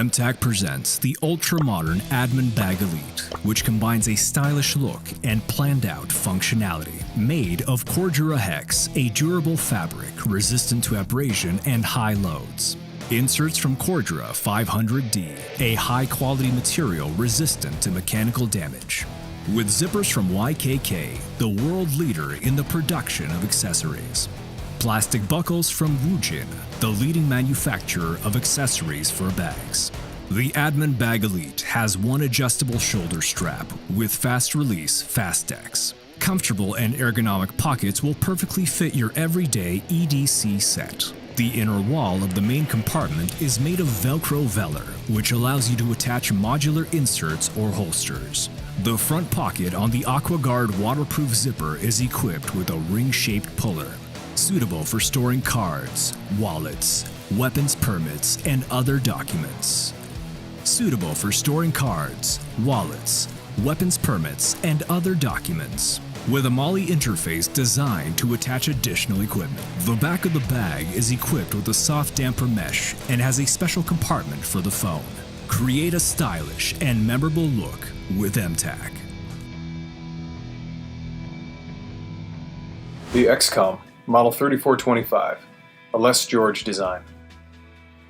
MTAC presents the ultra-modern Admin Bag Elite, which combines a stylish look and planned-out functionality. Made of Cordura Hex, a durable fabric resistant to abrasion and high loads. Inserts from Cordura 500D, a high-quality material resistant to mechanical damage. With zippers from YKK, the world leader in the production of accessories. Plastic buckles from Woojin, the leading manufacturer of accessories for bags. The Admin Bag Elite has one adjustable shoulder strap with fast-release Fastex. Comfortable and ergonomic pockets will perfectly fit your everyday EDC set. The inner wall of the main compartment is made of Velcro Velour, which allows you to attach modular inserts or holsters. The front pocket on the AquaGuard waterproof zipper is equipped with a ring-shaped puller, suitable for storing cards, wallets, weapons permits, and other documents. Suitable for storing cards, wallets, weapons permits, and other documents. With a MOLLE interface designed to attach additional equipment. The back of the bag is equipped with a soft damper mesh and has a special compartment for the phone. Create a stylish and memorable look with MTAC. The XCOM, Model 3425, a Les George design.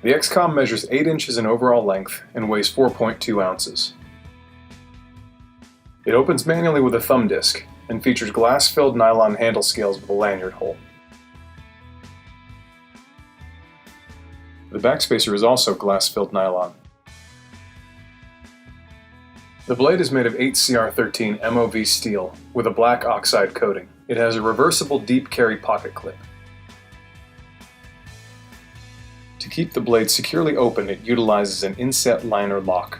The XCOM measures 8 inches in overall length and weighs 4.2 ounces. It opens manually with a thumb disc and features glass-filled nylon handle scales with a lanyard hole. The backspacer is also glass-filled nylon. The blade is made of 8CR13 MOV steel with a black oxide coating. It has a reversible deep carry pocket clip. To keep the blade securely open, it utilizes an inset liner lock.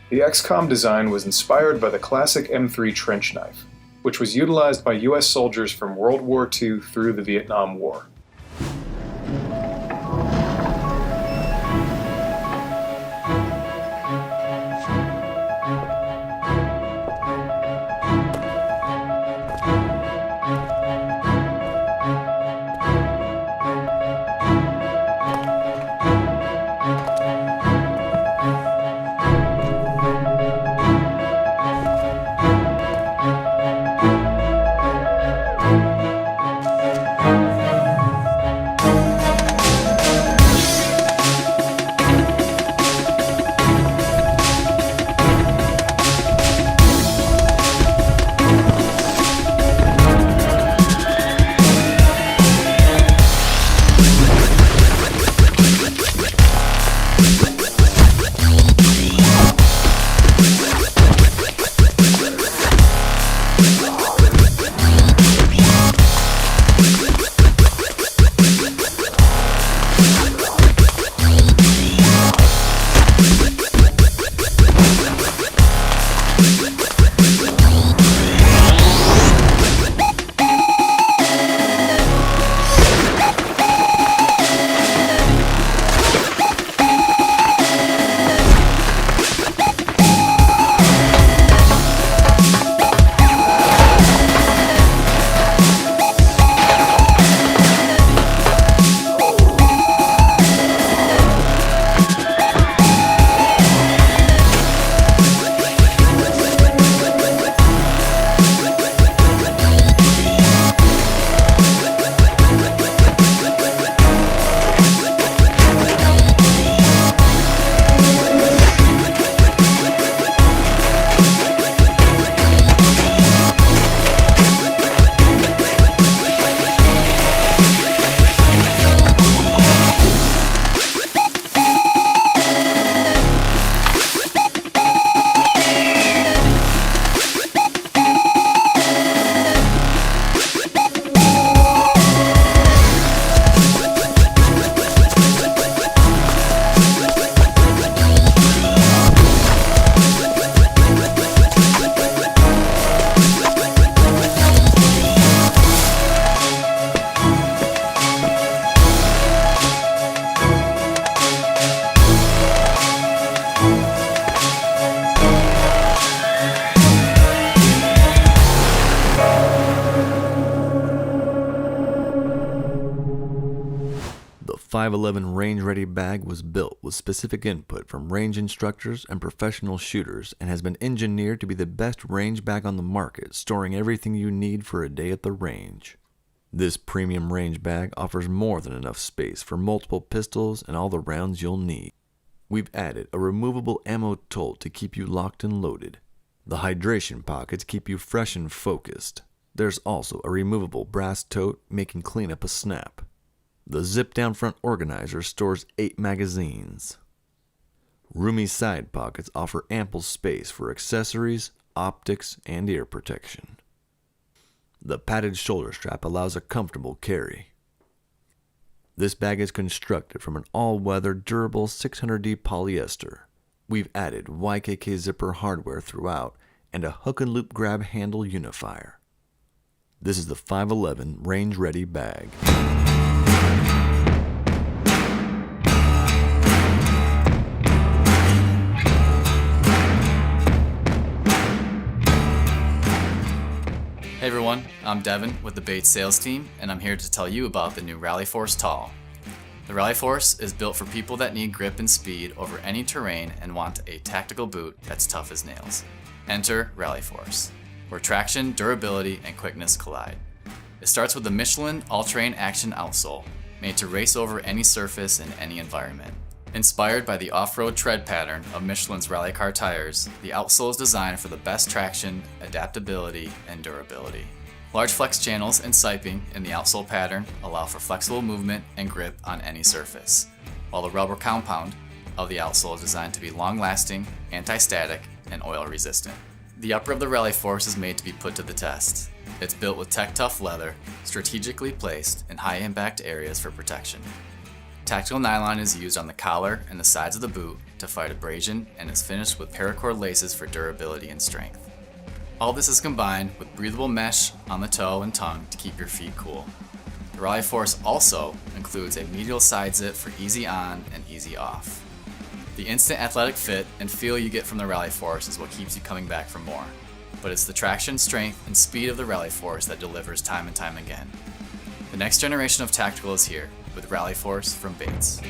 The XCOM design was inspired by the classic M3 trench knife, which was utilized by US soldiers from World War II through the Vietnam War. 511 Range Ready bag was built with specific input from range instructors and professional shooters and has been engineered to be the best range bag on the market, storing everything you need for a day at the range. This premium range bag offers more than enough space for multiple pistols and all the rounds you'll need. We've added a removable ammo tote to keep you locked and loaded. The hydration pockets keep you fresh and focused. There's also a removable brass tote, making cleanup a snap. The zip-down front organizer stores 8 magazines. Roomy side pockets offer ample space for accessories, optics, and ear protection. The padded shoulder strap allows a comfortable carry. This bag is constructed from an all-weather, durable 600D polyester. We've added YKK zipper hardware throughout and a hook and loop grab handle unifier. This is the 511 Range Ready bag. Hey everyone, I'm Devin with the Bates sales team, and I'm here to tell you about the new Rally Force Tall. The Rally Force is built for people that need grip and speed over any terrain and want a tactical boot that's tough as nails. Enter Rally Force, where traction, durability, and quickness collide. It starts with the Michelin All-Terrain Action outsole, made to race over any surface in any environment. Inspired by the off-road tread pattern of Michelin's rally car tires, the outsole is designed for the best traction, adaptability, and durability. Large flex channels and siping in the outsole pattern allow for flexible movement and grip on any surface, while the rubber compound of the outsole is designed to be long-lasting, anti-static, and oil-resistant. The upper of the Rally Force is made to be put to the test. It's built with tech-tough leather, strategically placed in high-impact areas for protection. Tactical nylon is used on the collar and the sides of the boot to fight abrasion and is finished with paracord laces for durability and strength. All this is combined with breathable mesh on the toe and tongue to keep your feet cool. The Rally Force also includes a medial side zip for easy on and easy off. The instant athletic fit and feel you get from the Rally Force is what keeps you coming back for more. But it's the traction, strength, and speed of the Rally Force that delivers time and time again. The next generation of tactical is here, with Rally Force from Bates.